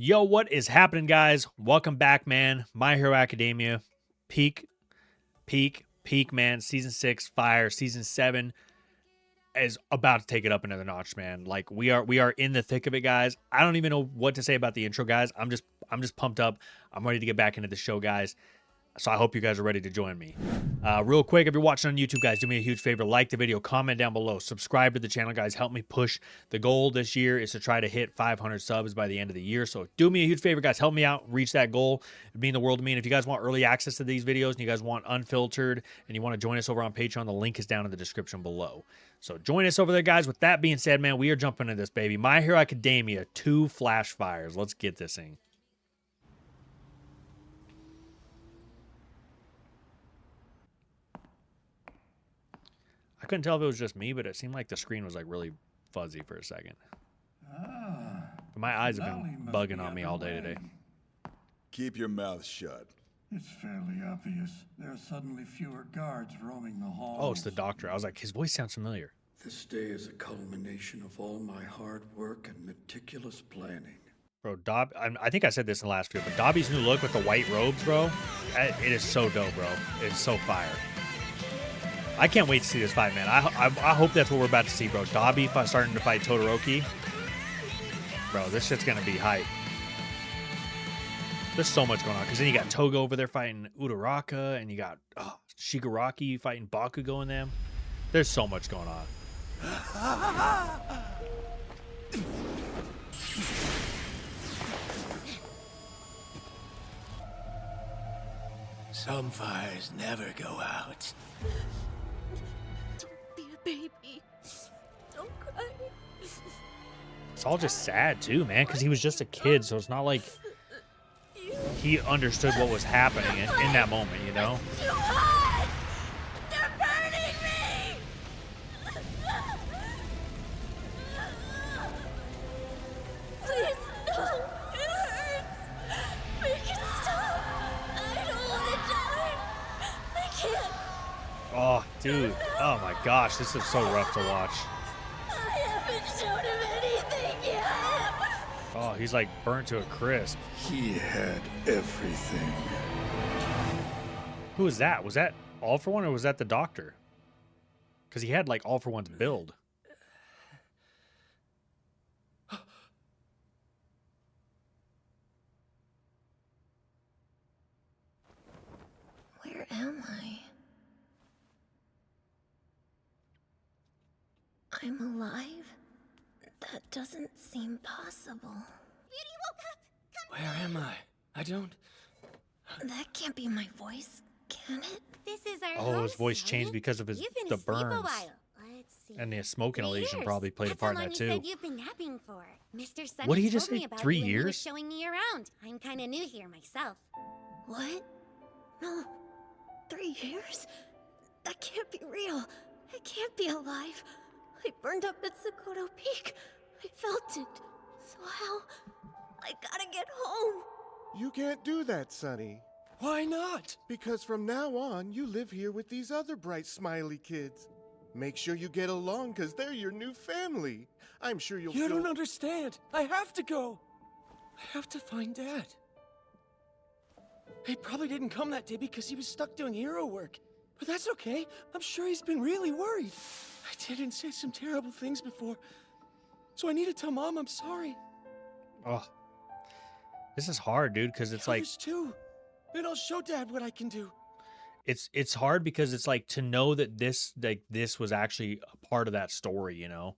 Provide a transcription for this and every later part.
Yo, what is happening, guys? Welcome back, man. My Hero Academia, peak, man. Season 6, fire. Season 7 is about to take it up another notch, man. Like we are in the thick of it, guys. I don't even know what to say about the intro, guys. I'm just pumped up. I'm ready to get back into the show, guys. So I hope you guys are ready to join me. Real quick, if you're watching on YouTube, guys, do me a huge favor. Like the video, comment down below, subscribe to the channel, guys. Help me push. The goal this year is to try to hit 500 subs by the end of the year. So do me a huge favor, guys. Help me out, reach that goal. It'd mean the world to me. And if you guys want early access to these videos and you guys want unfiltered and you want to join us over on Patreon, the link is down in the description below. So join us over there, guys. With that being said, man, we are jumping into this, baby. My Hero Academia, 2 Flash Fires. Let's get this thing. I couldn't tell if it was just me, but it seemed like the screen was like really fuzzy for a second. But my eyes have been bugging on me all day today. Keep your mouth shut. It's fairly obvious. There are suddenly fewer guards roaming the halls. Oh, it's the doctor. I was like, his voice sounds familiar. This day is a culmination of all my hard work and meticulous planning. Bro, I think I said this in the last video, but Dobby's new look with the white robes, bro, it is so dope, bro. It's so fire. I can't wait to see this fight, man. I hope that's what we're about to see, bro. Dobby starting to fight Todoroki. Bro, this shit's going to be hype. There's so much going on. Because then you got Toga over there fighting Uraraka. And you got Shigaraki fighting Bakugo and them. There's so much going on. Some fires never go out. Don't be a baby. Don't cry. It's all just sad, too, man. Because he was just a kid. So it's not like he understood what was happening in that moment, you know? Too hot! They're burning me! Please, no! It hurts! Make it stop! I don't want to die! I can't! Oh, dude. Oh, my gosh. This is so rough to watch. I haven't shown him anything yet! Oh, he's like burnt to a crisp. He had everything. Who was that? Was that All For One or was that the doctor? Because he had like All For One's build. Where am I? I'm alive? That doesn't seem possible. Beauty woke up! Where am I? I don't... That can't be my voice, can it? This is our Oh, his host, voice Simon. changed because of You've been the asleep a burns. while. Let's see. And the smoke 3 inhalation years. probably played a That's part how in long that you too. said you've been napping for. Mr. Sunny What did he told just me say? about 3 you when he was years? showing me around. I'm kind of new here myself. What? No. 3 years? That can't be real. I can't be alive. I burned up at Sokoto Peak. I felt it. So how? I gotta get home. You can't do that, Sonny. Why not? Because from now on, you live here with these other bright, smiley kids. Make sure you get along, because they're your new family. I'm sure you'll You feel... don't understand. I have to go. I have to find Dad. He probably didn't come that day because he was stuck doing hero work. But that's okay. I'm sure he's been really worried. I did and said some terrible things before. So I need to tell Mom I'm sorry. Oh, this is hard, dude. Because it's like Others too. And I'll show Dad what I can do. it's hard because it's like to know that this was actually a part of that story, you know,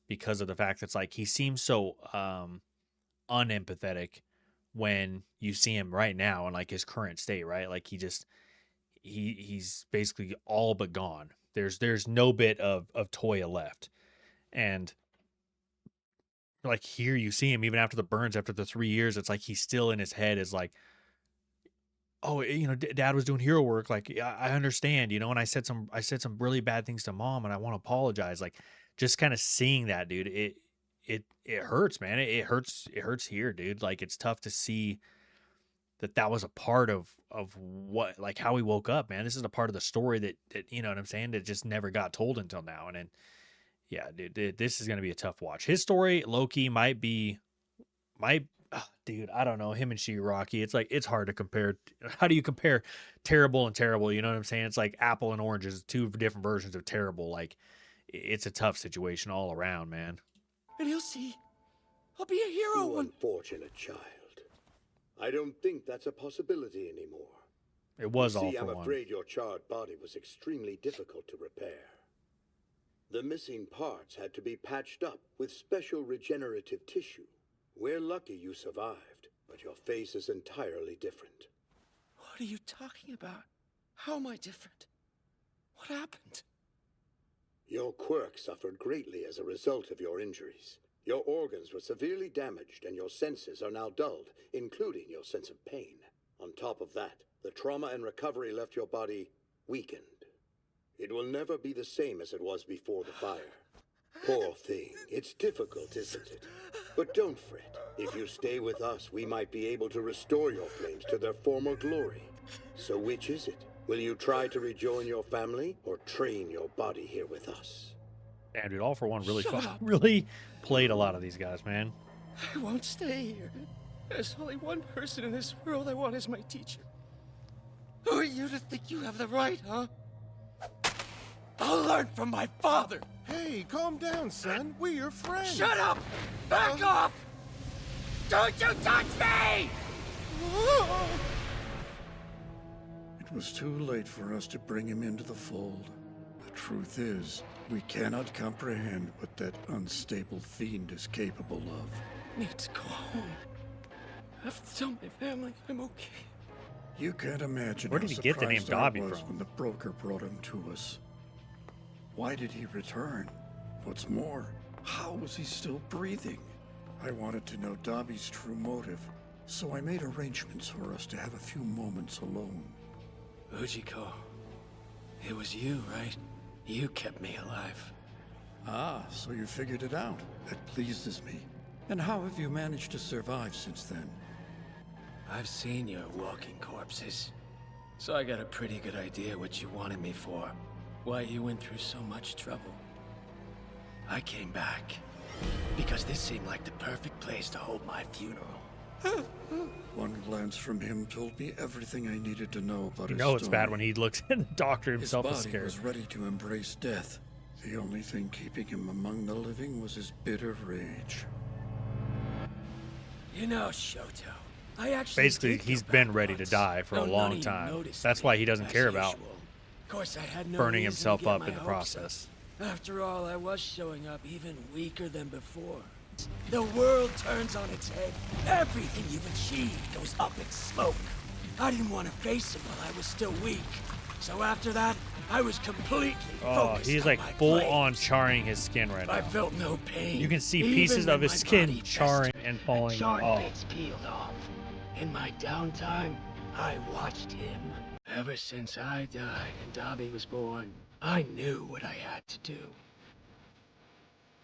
because of the fact that it's like he seems so unempathetic when you see him right now in like his current state, right? Like he's basically all but gone. There's no bit of Toya left. And like here you see him even after the burns, after the 3 years, it's like he's still in his head is like, oh, you know, Dad was doing hero work. Like, I understand, you know, and I said some really bad things to Mom and I want to apologize. Like just kind of seeing that, dude, it hurts, man. It hurts here, dude. Like it's tough to see that was a part of what, like how he woke up, man. This is a part of the story that you know what I'm saying, that just never got told until now. And then yeah, dude, this is going to be a tough watch. His story, low-key, might dude, I don't know him and Shigaraki. It's like it's hard to compare. How do you compare terrible and terrible? You know what I'm saying? It's like apple and oranges, two different versions of terrible. Like it's a tough situation all around, man. And he'll see. I'll be a hero You one. unfortunate child. I don't think that's a possibility anymore. It was all See, for I'm one. afraid your charred body was extremely difficult to repair. The missing parts had to be patched up with special regenerative tissue. We're lucky you survived, but your face is entirely different. What are you talking about? How am I different? What happened? Your quirk suffered greatly as a result of your injuries. Your organs were severely damaged and your senses are now dulled, including your sense of pain. On top of that, the trauma and recovery left your body weakened. It will never be the same as it was before the fire. Poor thing. It's difficult, isn't it? But don't fret. If you stay with us, we might be able to restore your flames to their former glory. So which is it? Will you try to rejoin your family or train your body here with us? Damn, dude, all for one really Shut up. really played a lot of these guys, man. I won't stay here. There's only one person in this world I want as my teacher. Who are you to think you have the right, huh? I'll learn from my father. Hey, calm down, son. We're your friends. Shut up! Back off! Don't you touch me! It was too late for us to bring him into the fold. The truth is, we cannot comprehend what that unstable fiend is capable of. Need to go home. I have to tell my family I'm okay. You can't imagine Where how did he get the name surprised I Dobby was from? when the broker brought him to us. Why did he return? What's more, how was he still breathing? I wanted to know Dobby's true motive, so I made arrangements for us to have a few moments alone. Ujiko, it was you, right? You kept me alive. Ah, so you figured it out. That pleases me. And how have you managed to survive since then? I've seen your walking corpses, so I got a pretty good idea what you wanted me for. Why you went through so much trouble. I came back because this seemed like the perfect place to hold my funeral. One glance from him told me everything I needed to know about You his know it's bad story. when he looks at the doctor His himself is body scared. was ready to embrace death. The only thing keeping him among the living was his bitter rage. You know, Shoto, I actually Basically, did he's go been back ready to once, die for a though none long of you time. noticed That's me, why he doesn't as care about usual. Of course, I had no burning reason himself to get up my in the hopes process. up. After all, I was showing up even weaker than before. The world turns on its head. Everything you've achieved goes up in smoke. I didn't want to face it while I was still weak. So after that, I was completely Oh, focused he's on like my full blade. on charring his skin right I now. felt no pain. You can see even pieces when of his my skin body charring festered and falling charred off. bits peeled off. In my downtime, I watched him. Ever since I died and Dobby was born, I knew what I had to do.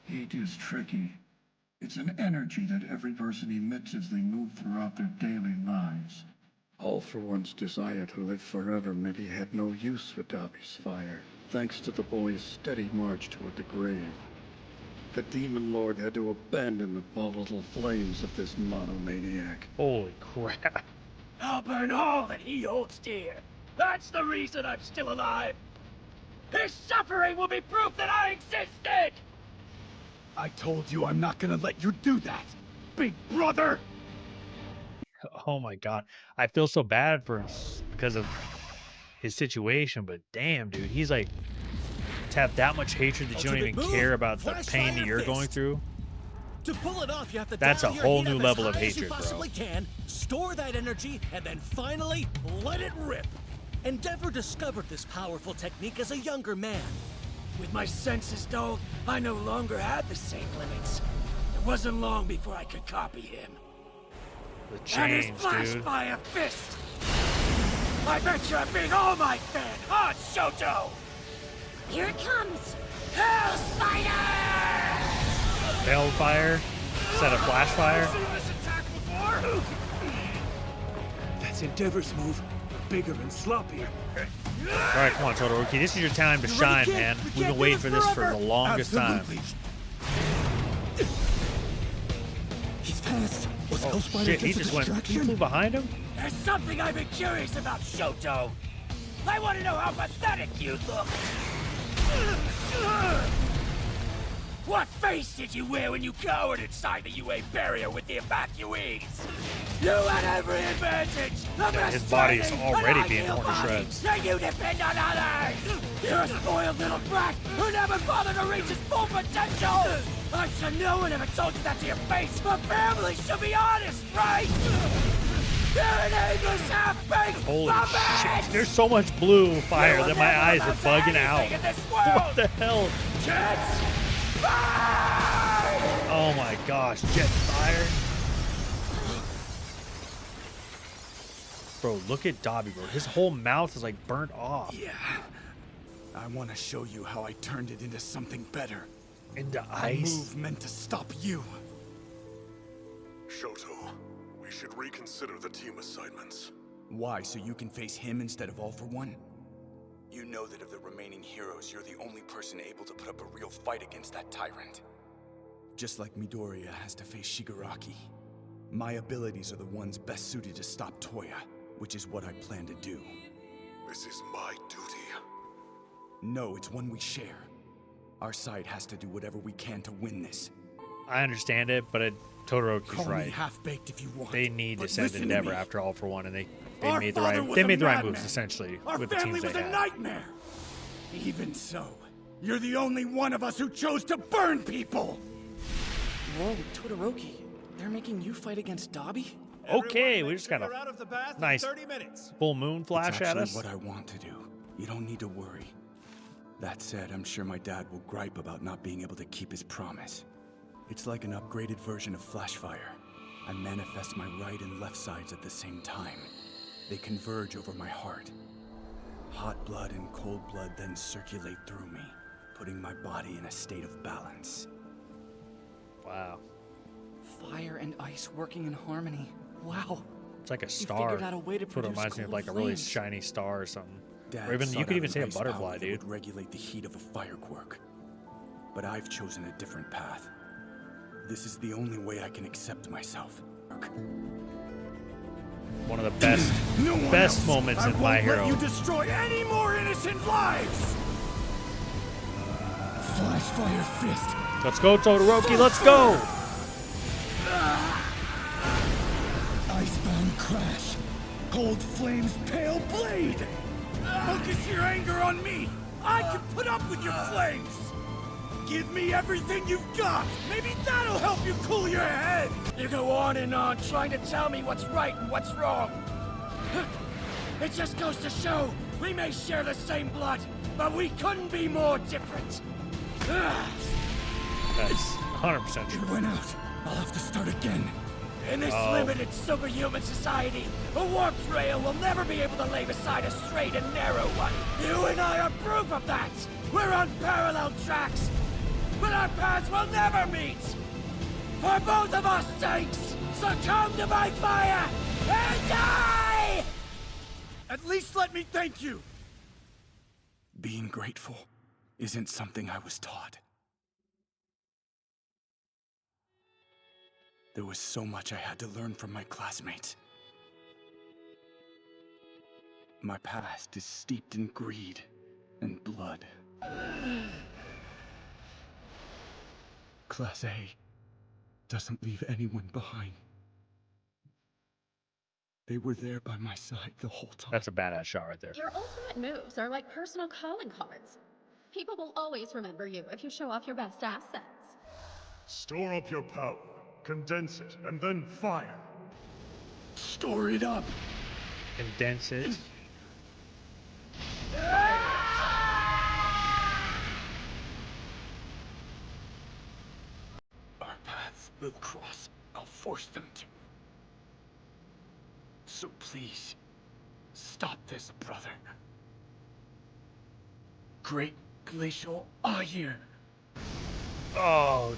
Heat is tricky. It's an energy that every person emits as they move throughout their daily lives. All for One's desire to live forever maybe had no use for Dobby's fire, thanks to the boy's steady march toward the grave. The Demon Lord had to abandon the volatile flames of this monomaniac. Holy crap. I'll burn all that he holds dear. That's the reason I'm still alive. His suffering will be proof that I existed! I told you I'm not gonna let you do that, big brother! Oh my god. I feel so bad for him because of his situation, but damn, dude, he's like to have that much hatred that you don't even care about the pain that you're going through. To pull it off, you have to That's dial a your whole heat new up level as of high as you hatred, bro. possibly can, store that energy, and then finally let it rip. Endeavor discovered this powerful technique as a younger man. With my senses dulled, I no longer had the same limits. It wasn't long before I could copy him. The And change, he's flashed dude. by a fist! I bet you're a big All Might fan, huh, Shoto? Here it comes. Hell Spider! Hellfire instead of flash fire. Seen this attack before? That's Endeavor's move, but bigger and sloppier. All right, come on, Todoroki. This is your time to shine, kid. man. We We've can't been do waiting this for this for forever. the longest time. Absolutely. He's fast. Look Was Oh Hellspider shit, he just a just went. He distraction? flew behind him? There's something I've been curious about, Shoto. I want to know how pathetic you look. What face did you wear when you cowered inside the UA barrier with the evacuees? You had every advantage! The best his body is training, already an being ideal torn to body, shreds. and you depend on others! You're a spoiled little brat who never bothered to reach his full potential! I should know and never told you that to your face, but family should be honest, right? You're an aimless half-baked Holy puppet! shit. There's so much blue fire You will that my never eyes are amount to bugging out. anything in this world! What the hell? Jets, fire! Oh my gosh, jet fire. Bro, look at Dobby, bro. His whole mouth is like burnt off. Yeah. I want to show you how I turned it into something better. Into A ice. move meant to stop you. Shoto, we should reconsider the team assignments. Why, so you can face him instead of All for One? You know that of the remaining heroes, you're the only person able to put up a real fight against that tyrant. Just like Midoriya has to face Shigaraki. My abilities are the ones best suited to stop Toya, which is what I plan to do. This is my duty. No, it's one we share. Our side has to do whatever we can to win this. I understand it, but Todoroki's Call me right. half-baked if you want. They need to but send listen to Endeavor me. after All for One, and they Our made the father right was they a made the right madman. moves essentially Our with the family teams was they a had. nightmare. Even so, you're the only one of us who chose to burn people. Whoa, Todoroki. They're making you fight against Dobby? Okay, we just got You're out of the bath a nice 30 minutes. full moon flash It's at actually us. what I want to do. You don't need to worry. That said, I'm sure my dad will gripe about not being able to keep his promise. It's like an upgraded version of Flashfire. I manifest my right and left sides at the same time. They converge over my heart. Hot blood and cold blood then circulate through me, putting my body in a state of balance. Wow, Fire and ice working in harmony. Wow. it's like a You star. figured out a way to That's what it produce reminds me of, cold like a really flames. shiny star or something. Dad Or even sought you could out even an say a ice power butterfly, that dude. would regulate the heat of a fire quirk. But I've chosen a different path. This is the only way I can accept myself. One of the best No one best else. moments I in My won't let Hero. you destroy any more innocent lives. Flashfire fist. Let's go, Todoroki. Let's go. Icebound crash. Cold flames pale blade. Focus your anger on me. I can put up with your flames. Give me everything you've got. Maybe that'll help you cool your head. You go on and on trying to tell me what's right and what's wrong. It just goes to show we may share the same blood, but we couldn't be more different. That's 100% true. It went out. I'll have to start again. In this limited superhuman society, a warped rail will never be able to lay beside a straight and narrow one. You and I are proof of that. We're on parallel tracks, but our paths will never meet. For both of our sakes, succumb to my fire and die! At least let me thank you. Being grateful isn't something I was taught. There was so much I had to learn from my classmates. My past is steeped in greed and blood. Class A doesn't leave anyone behind. They were there by my side the whole time. That's a badass shot right there. Your ultimate moves are like personal calling cards. People will always remember you if you show off your best assets. Store up your power, condense it, and then fire. Store it up. Condense it. Our paths will cross. I'll force them to. So please, stop this, brother. Great Glacial Eye. Oh.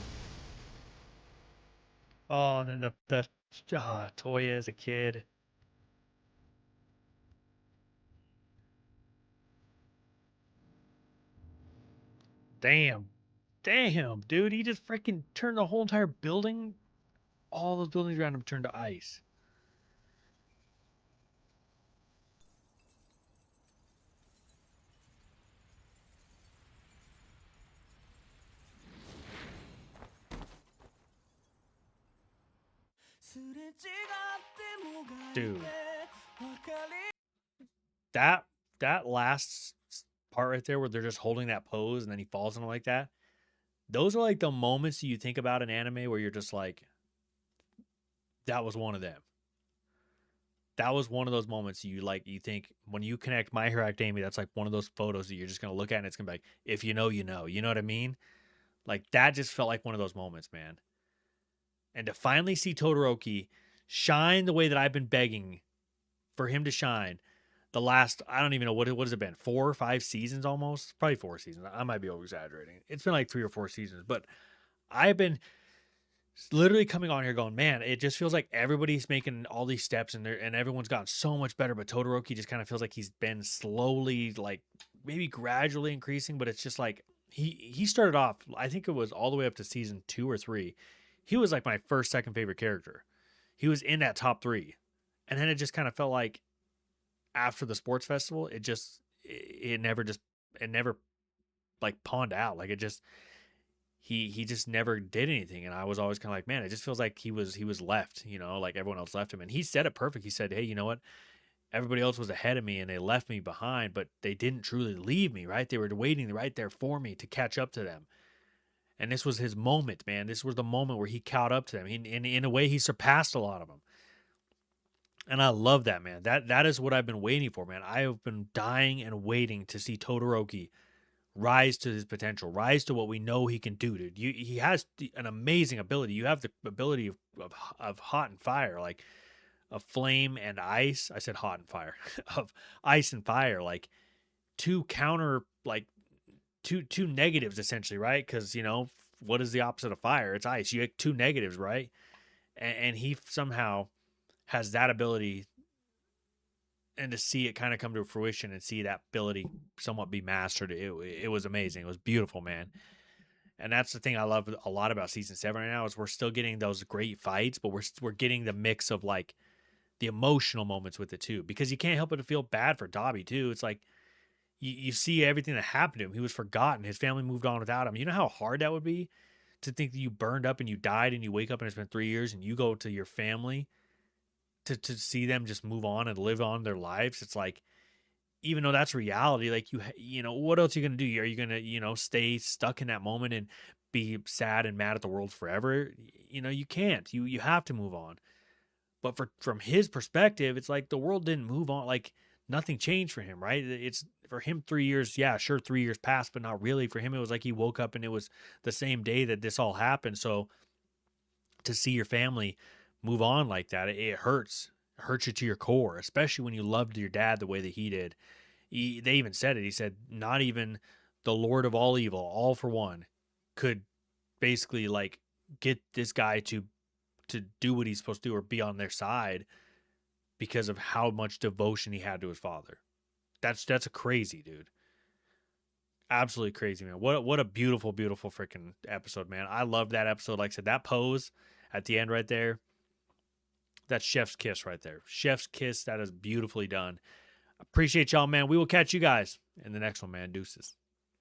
Oh, and then the Toya as a kid. Damn. Damn, dude. He just freaking turned the whole entire building all those buildings around him turned to ice. Dude, that last part right there where they're just holding that pose and then he falls in like that, those are like the moments you think about in anime where you're just like, that was one of them. That was one of those moments you think when you connect My Hero Academia, that's like one of those photos that you're just gonna look at and it's gonna be like, if you know, you know. You know what I mean? Like that just felt like one of those moments, man. And to finally see Todoroki shine the way that I've been begging for him to shine the last, I don't even know what has it been, 4 or 5 seasons almost? Probably 4 seasons. I might be over exaggerating. It's been like 3 or 4 seasons, but I've been literally coming on here going, man, it just feels like everybody's making all these steps and everyone's gotten so much better, but Todoroki just kind of feels like he's been slowly, like maybe gradually increasing, but it's just like he started off, I think it was all the way up to season 2 or 3. He was like my first, second favorite character. He was in that top 3. And then it just kind of felt like after the sports festival, it never like pawned out. Like it just, he just never did anything. And I was always kind of like, man, it just feels like he was left, like everyone else left him. And he said it perfect. He said, hey, you know what? Everybody else was ahead of me and they left me behind, but they didn't truly leave me, right? They were waiting right there for me to catch up to them. And this was his moment, man. This was the moment where he caught up to them. In a way, he surpassed a lot of them. And I love that, man. That is what I've been waiting for, man. I have been dying and waiting to see Todoroki rise to his potential, rise to what we know he can do, dude. He has an amazing ability. You have the ability of hot and fire, like of flame and ice. I said hot and fire, of ice and fire, like two counter, like two negatives essentially, right? Because what is the opposite of fire? It's ice. You get 2 negatives, right? And he somehow has that ability, and to see it kind of come to fruition and see that ability somewhat be mastered, it was amazing. It was beautiful, man. And that's the thing I love a lot about season 7 right now is we're still getting those great fights, but we're getting the mix of like the emotional moments with it too, because you can't help but to feel bad for Dobby too. It's like you see everything that happened to him. He was forgotten. His family moved on without him. You know how hard that would be to think that you burned up and you died and you wake up and it's been 3 years and you go to your family to see them just move on and live on their lives. It's like, even though that's reality, like what else are you going to do? Are you going to, stay stuck in that moment and be sad and mad at the world forever? You can't, you have to move on. But from his perspective, it's like the world didn't move on. Like nothing changed for him, right? It's for him 3 years. Yeah, sure. 3 years passed, but not really. For him, it was like he woke up and it was the same day that this all happened. So to see your family move on like that, it hurts. It hurts you to your core, especially when you loved your dad the way that he did. They even said it. He said, not even the Lord of all evil, all for one, could basically like get this guy to do what he's supposed to do or be on their side because of how much devotion he had to his father. That's a crazy, dude. Absolutely crazy, man. What a beautiful, beautiful freaking episode, man. I love that episode. Like I said, that pose at the end right there, that's chef's kiss right there. Chef's kiss. That is beautifully done. Appreciate y'all, man. We will catch you guys in the next one, man. Deuces.